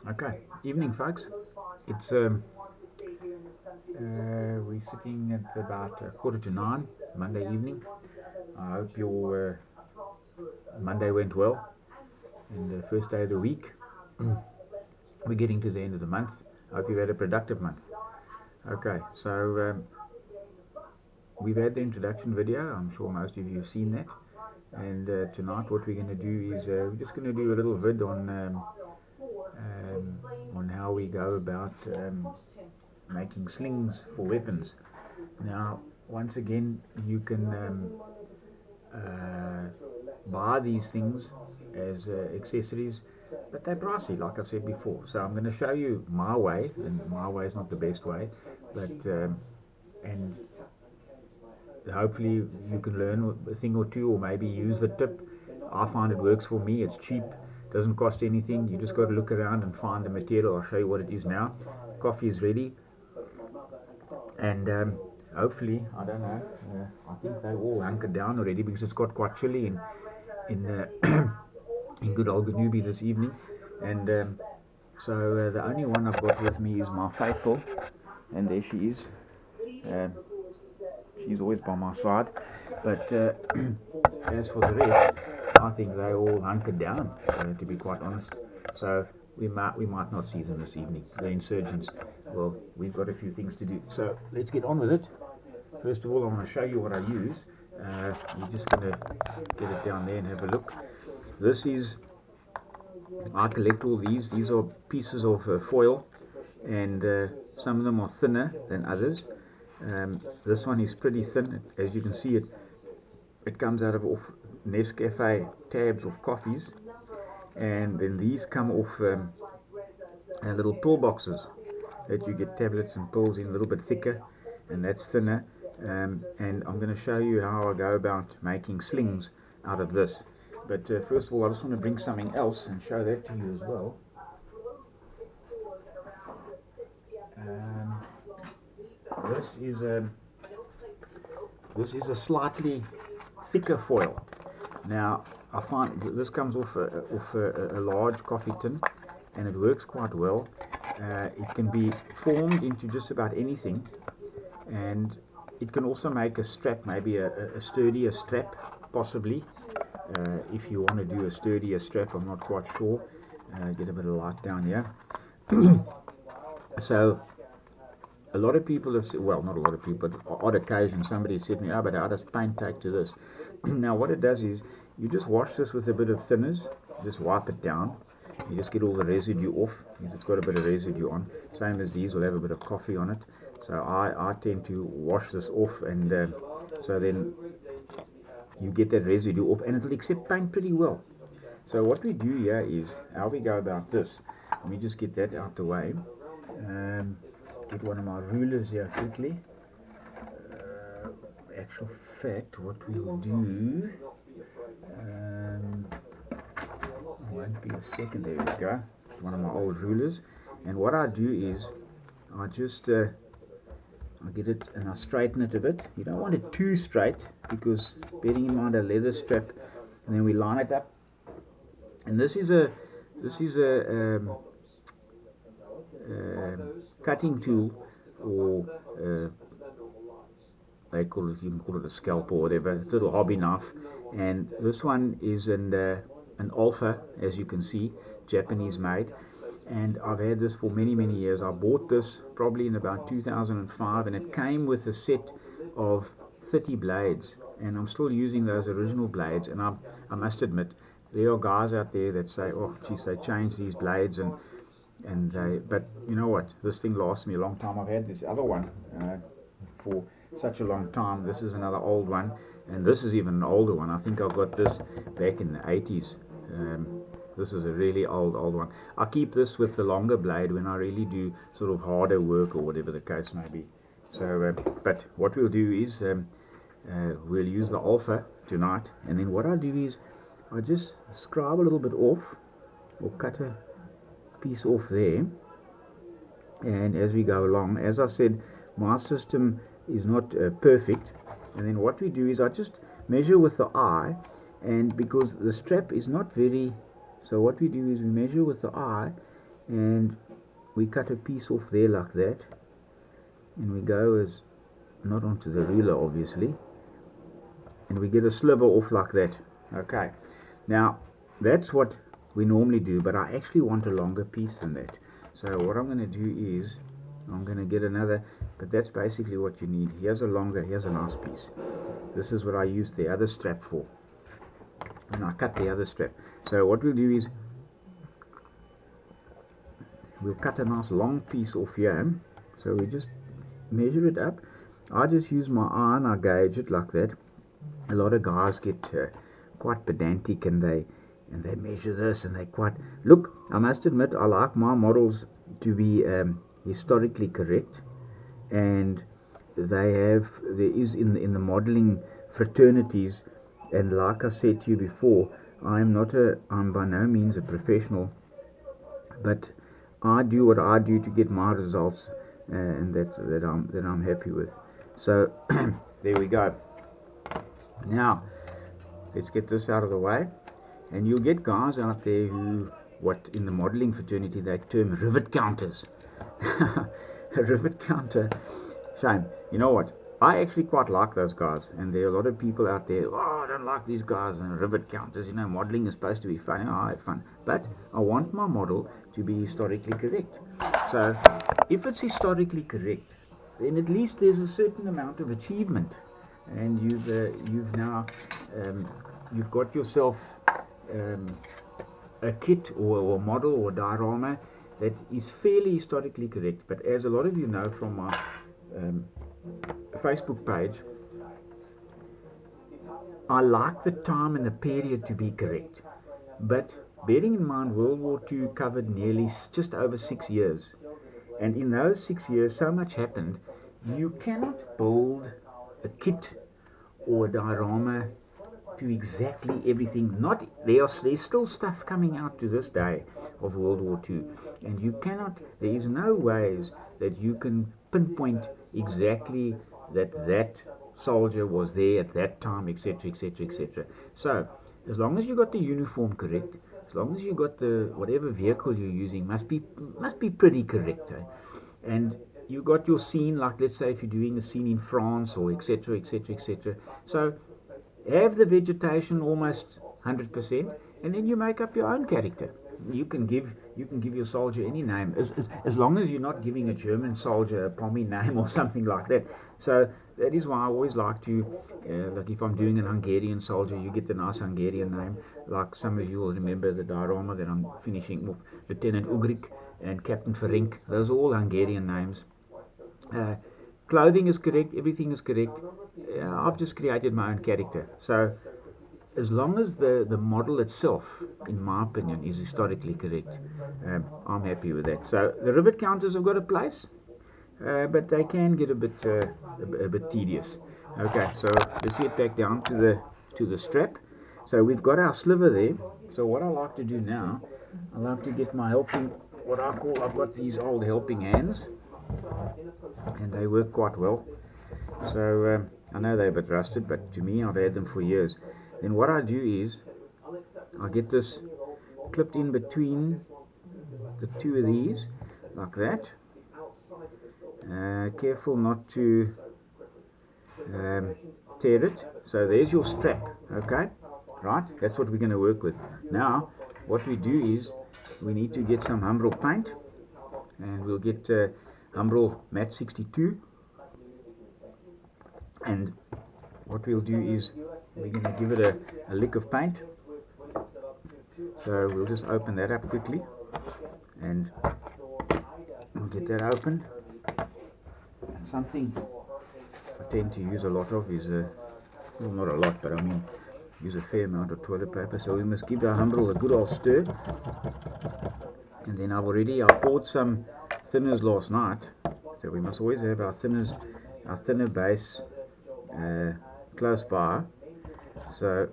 Okay, evening folks. It's we're sitting at about 8:45 Monday evening. I hope your Monday went well and the first day of the week. We're getting to the end of the month. I hope you've had a productive month. Okay, so we've had the introduction video. I'm sure most of you have seen that. And tonight what we're going to do is we're just going to do a little vid on how we go about making slings for weapons. Now, once again, you can buy these things as accessories, but they're pricey, like I've said before. So I'm going to show you my way, and my way is not the best way, but and hopefully you can learn a thing or two, or maybe use the tip. I find it works for me. It's cheap, doesn't cost anything. You just got to look around and find the material. I'll show you what it is now. Coffee is ready, and hopefully, I don't know, I think they all hunkered down already because it's got quite chilly in in good old Ganubi this evening. And so the only one I've got with me is my faithful, and there she is. Um, she's always by my side, but as for the rest, I think they all hunkered down, to be quite honest. So we might not see them this evening. The insurgents. Well, we've got a few things to do. So let's get on with it. First of all, I want to show you what I use. We're just going to get it down there and have a look. This is, I collect all these. These are pieces of foil, and some of them are thinner than others. This one is pretty thin. As you can see, it comes out of off Nescafe tabs of coffees, and then these come off little pill boxes that you get tablets and pills in, a little bit thicker, and that's thinner. And I'm going to show you how I go about making slings out of this. But first of all, I just want to bring something else and show that to you as well. Um, this is a slightly thicker foil. Now I find this comes off a large coffee tin, and it works quite well. It can be formed into just about anything, and it can also make a strap, maybe a sturdier strap, possibly. If you want to do a sturdier strap, I'm not quite sure. Get a bit of light down here. So a lot of people have said, well, not a lot of people, but on odd occasion somebody said to me, oh, but how does paint take to this? Now what it does is you just wash this with a bit of thinners, just wipe it down, you just get all the residue off, because it's got a bit of residue on. Same as these will have a bit of coffee on it. So I tend to wash this off, and so then you get that residue off, and it'll accept paint pretty well. So what we do here is, how we go about this, let me just get that out the way. Get one of my rulers here quickly. Actual fact, what we will do, won't be a second, there we go, one of my old rulers, and what I do is, I just, I get it and I straighten it a bit. You don't want it too straight, because bearing in mind a leather strap, and then we line it up, and this is a cutting tool, or they call it, you can call it a scalpel or whatever. It's a little hobby knife, and this one is an Alpha, as you can see, Japanese made, and I've had this for many years. I bought this probably in about 2005, and it came with a set of 30 blades, and I'm still using those original blades. And I must admit, there are guys out there that say, oh geez, they changed these blades, and but you know what, this thing lasts me a long time. I've had this other one for such a long time. This is another old one, and this is even an older one. I think I got this back in the 80s. This is a really old one. I keep this with the longer blade when I really do sort of harder work, or whatever the case may be. So but what we'll do is we'll use the Alpha tonight, and then what I do is I just scribe a little bit off, or cut a piece off there, and as we go along, as I said, my system is not perfect, and then what we do is I just measure with the eye, and because the strap is not very, so what we do is we measure with the eye, and we cut a piece off there like that, and we go as not onto the ruler obviously, and we get a sliver off like that. Okay, now that's what we normally do, but I actually want a longer piece than that. So what I'm going to do is I'm going to get another, but that's basically what you need. Here's a nice piece. This is what I use the other strap for, and I cut the other strap. So what we'll do is we'll cut a nice long piece off here. So we just measure it up. I just use my eye and I gauge it like that. A lot of guys get quite pedantic, and they measure this, and they quite look. I must admit, I like my models to be historically correct, and there is in the modeling fraternities, and like I said to you before, I'm by no means a professional, but I do what I do to get my results, and that I'm happy with. So there we go. Now let's get this out of the way, and you'll get guys out there who, what in the modeling fraternity they term rivet counters. A rivet counter, shame. You know what? I actually quite like those guys, and there are a lot of people out there. Oh, I don't like these guys and rivet counters. You know, modeling is supposed to be fun. Oh, I had fun, but I want my model to be historically correct. So, if it's historically correct, then at least there's a certain amount of achievement, and you've now you've got yourself um, a kit or model or diorama that is fairly historically correct. But as a lot of you know from my um, Facebook page, I like the time and the period to be correct. But bearing in mind World War II covered nearly just over 6 years, and in those 6 years so much happened, you cannot build a kit or a diorama to exactly everything. Not there's still stuff coming out to this day of World War II, and there is no ways that you can pinpoint exactly that soldier was there at that time, etc., etc., etc. So as long as you got the uniform correct, as long as you got the whatever vehicle you're using must be pretty correct, eh? And you got your scene, like let's say if you're doing a scene in France or etc., etc., etc. So have the vegetation almost 100%, and then you make up your own character. You can give your soldier any name, as long as you're not giving a German soldier a pommy name or something like that. So that is why I always like to, like if I'm doing an Hungarian soldier, you get the nice Hungarian name. Like some of you will remember the diorama that I'm finishing with Lieutenant Ugrik and Captain Ferenc. Those are all Hungarian names. Uh, Clothing is correct, everything is correct. I've just created my own character. So as long as the model itself, in my opinion, is historically correct, I'm happy with that. So the rivet counters have got a place, but they can get a bit tedious. Okay, so let's get back down to the strap. So we've got our sliver there. So what I like to do now, I like to get my I've got these old helping hands, and they work quite well. So I know they're a bit rusted, but to me, I've had them for years. Then what I do is I get this clipped in between the two of these, like that. Careful not to tear it. So there's your strap, okay? Right, that's what we're going to work with. Now, what we do is we need to get some Humbrol paint, and we'll get Humbrol Matte 62. And what we'll do is we're going to give it a lick of paint. So we'll just open that up quickly, and we'll get that open. And something I tend to use a lot of is well, not a lot, but I mean use a fair amount of toilet paper. So we must give our Humbrol a good old stir. And then I poured some thinners last night, so we must always have our thinner base close by. So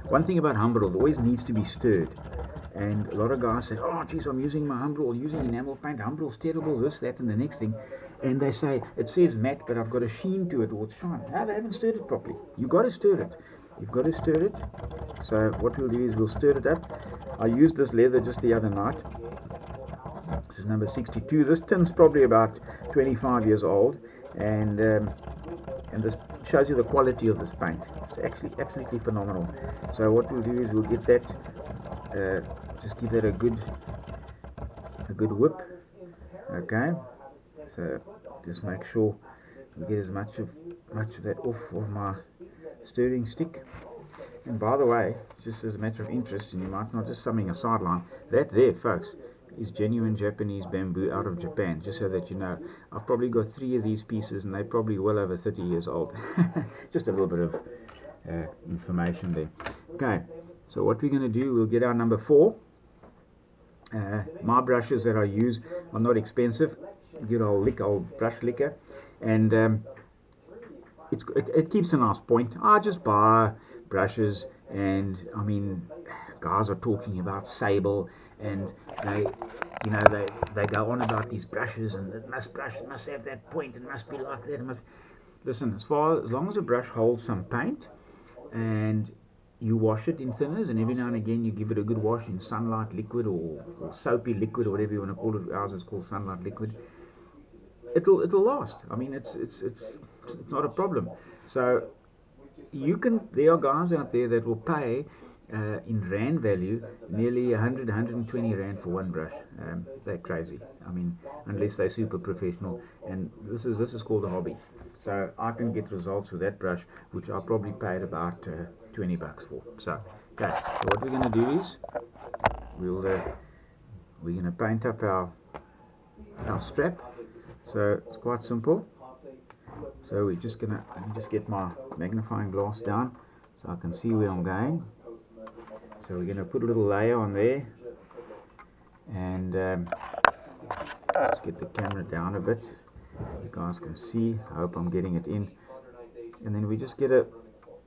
one thing about Humbrol, it always needs to be stirred. And a lot of guys say, oh geez, I'm using my Humbrol, using enamel paint, Humbrol's terrible, this, that, and the next thing. And they say, it says matte, but I've got a sheen to it, or it's shine. No, they haven't stirred it properly. You've got to stir it. You've got to stir it. So what we'll do is we'll stir it up. I used this leather just the other night. This is number 62. This tin's probably about 25 years old, and this shows you the quality of this paint. It's actually absolutely phenomenal. So what we'll do is we'll get that, just give that a good whip. Okay. So just make sure we get as much of that off of my stirring stick. And by the way, just as a matter of interest, and you might not, just something a sideline, that there, folks, is genuine Japanese bamboo out of Japan, just so that you know. I've probably got 3 of these pieces, and they're probably well over 30 years old. Just a little bit of information there. Okay, so what we're going to do, we'll get our number 4. My brushes that I use are not expensive. Good old brush liquor, and it keeps a nice point. I just buy brushes, and I mean, guys are talking about sable, and they go on about these brushes, and it must have that point, it must be like that. Listen, as long as a brush holds some paint, and you wash it in thinners, and every now and again you give it a good wash in sunlight liquid or soapy liquid or whatever you want to call it. Ours is called sunlight liquid. It'll last. I mean, it's not a problem. So there are guys out there that will pay in rand value nearly 120 rand for one brush. They're crazy. I mean, unless they're super professional, and this is called a hobby. So I can get results with that brush, which I probably paid about $20 for. So okay, so what we're going to do is we're going to paint up our strap. So it's quite simple. So we're just gonna, let me just get my magnifying glass down so I can see where I'm going. So we're gonna put a little layer on there, and let's get the camera down a bit. You guys can see. I hope I'm getting it in. And then we just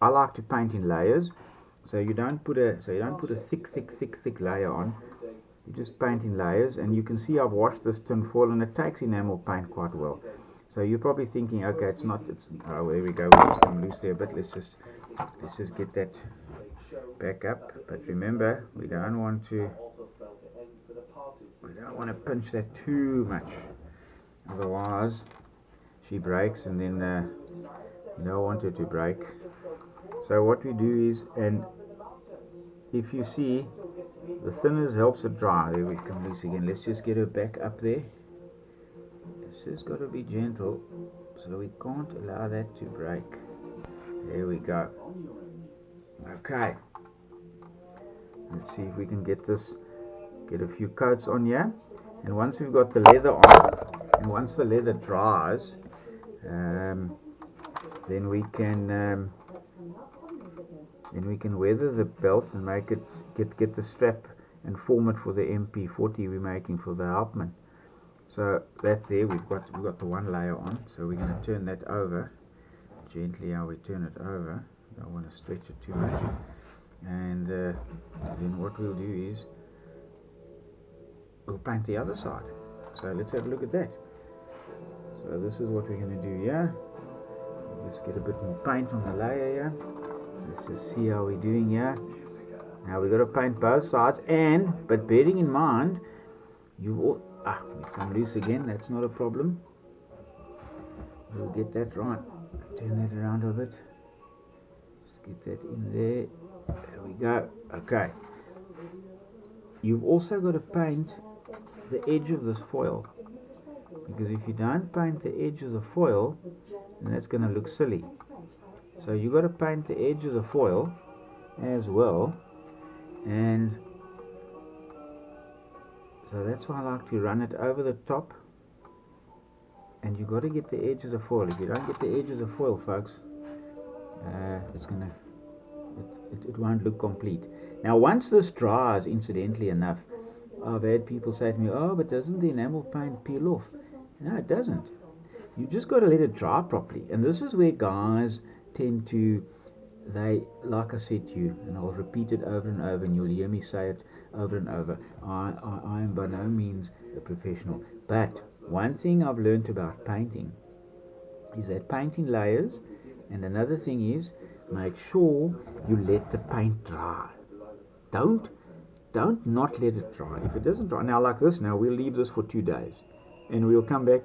I like to paint in layers. So you don't put a thick layer on. You just paint in layers, and you can see I've washed this tin foil, and it takes enamel paint quite well. So you're probably thinking, okay, oh, there we go, we just come loose there a bit. Let's just get that back up. But remember, we don't want to pinch that too much, otherwise she breaks, and then you don't want her to break. So what we do is, and if you see, the thinners helps it dry. There we come loose again. Let's just get her back up there. It's just got to be gentle, so we can't allow that to break. There we go. Okay, let's see if we can get a few coats on here. And once we've got the leather on, and once the leather dries, then we can weather the belt and make it get the strap and form it for the MP40 we're making for the Hauptmann. So that there, we've got the one layer on. So we're going to turn that over gently. How we turn it over, don't want to stretch it too much. And then what we'll do is we'll paint the other side. So let's have a look at that. So this is what we're going to do here. Let's get a bit more paint on the layer here. Let's just see how we're doing here. Now we've got to paint both sides, but bearing in mind, we come loose again, that's not a problem. We'll get that right. Turn that around a bit. Just get that in there. There we go. Okay. You've also got to paint the edge of this foil, because if you don't paint the edge of the foil, then that's going to look silly. So you've got to paint the edge of the foil as well, and so that's why I like to run it over the top. And you've got to get the edge of the foil. If you don't get the edge of the foil, folks, it won't look complete. Now once this dries, incidentally enough, I've had people say to me, oh, but doesn't the enamel paint peel off? No, it doesn't. You just got to let it dry properly. And this is where guys tend to, like I said to you, and I'll repeat it over and over, and you'll hear me say it over and over, I am by no means a professional, but one thing I've learned about painting is that painting layers, and another thing is make sure you let the paint dry. Don't not let it dry. If it doesn't dry, now like this, now we'll leave this for 2 days, and we'll come back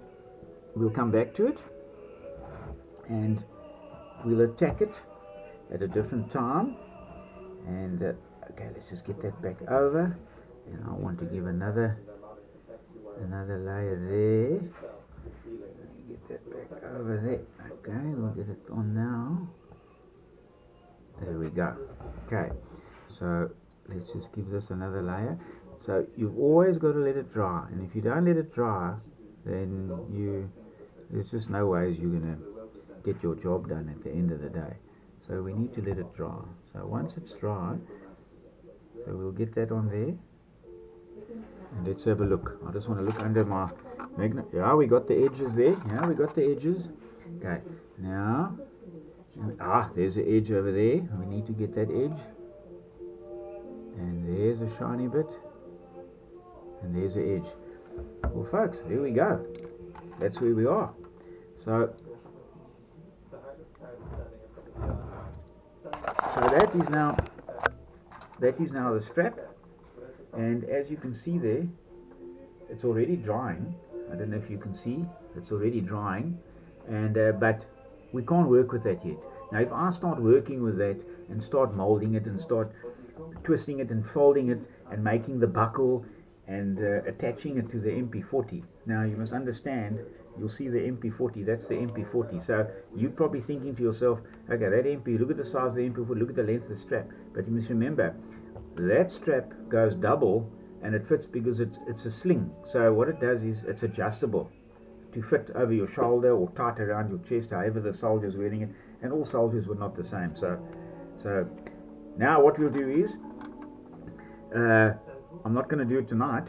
to it, and we'll attack it at a different time. And okay, let's just get that back over, and I want to give another layer there. Get that back over there. Okay, we'll get it on now. There we go. Okay, so let's just give this another layer. So you've always got to let it dry, and if you don't let it dry, then there's just no ways you're going to get your job done at the end of the day. So we need to let it dry. So once it's dry, so we'll get that on there, and let's have a look. I just want to look under my magnet. Yeah, we got the edges there. Yeah, we got the edges. Okay, now there's the edge over there. We need to get that edge, and there's a shiny bit, and there's the edge. Well folks, there we go. That's where we are. So that is now the strap, and as you can see there, it's already drying. I don't know if you can see, it's already drying, and but we can't work with that yet. Now if I start working with that and start molding it and start twisting it and folding it and making the buckle and attaching it to the MP40, now you must understand, you'll see the MP40, that's the MP40. So you're probably thinking to yourself, okay, that MP, look at the size of the MP40, look at the length of the strap. But you must remember, that strap goes double, and it fits because it's a sling. So what it does is it's adjustable to fit over your shoulder or tight around your chest, however the soldier's wearing it. And all soldiers were not the same. So now what we'll do is, I'm not going to do it tonight,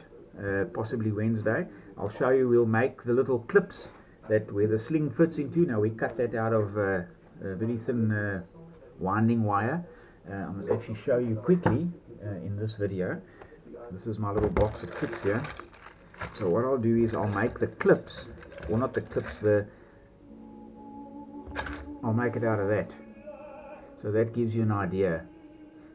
possibly Wednesday. I'll show you, we'll make the little clips that where the sling fits into. Now we cut that out of very thin winding wire. I must actually show you quickly in this video. This is my little box of clips here. So what I'll do is I'll make the clips, or not the clips, I'll make it out of that. So that gives you an idea.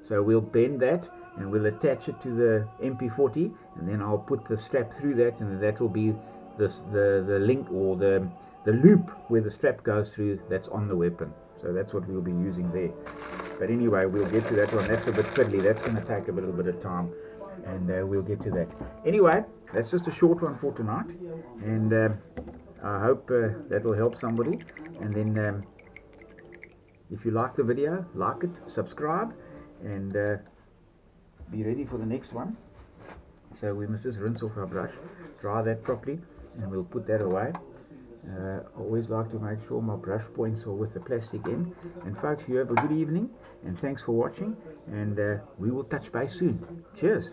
So we'll bend that and we'll attach it to the MP40, and then I'll put the strap through that, and that will be the link, or the loop where the strap goes through, that's on the weapon. So that's what we'll be using there. But anyway, we'll get to that one. That's a bit fiddly. That's going to take a little bit of time, and we'll get to that. Anyway, that's just a short one for tonight, and I hope that will help somebody. And then if you like the video, like it, subscribe, and be ready for the next one. So we must just rinse off our brush, dry that properly, and we'll put that away. I always like to make sure my brush points are with the plastic end. And folks, you have a good evening, and thanks for watching, and we will touch base soon. Cheers.